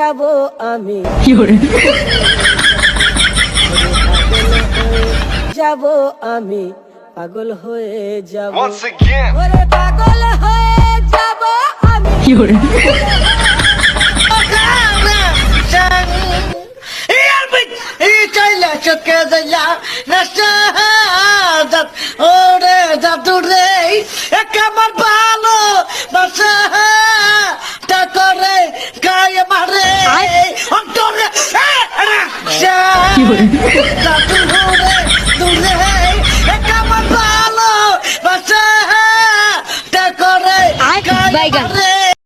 যাব আমি যাব আমি পাগল হয়ে যাব Once again. ওরে পাগল হয়ে যাব আমি ওরে জাদু রে আমার ভালো বাসা করে গায়ে মারে অন্তরে জাদু রে দূরে আমার ভালো বাসা করে গায়ে মারে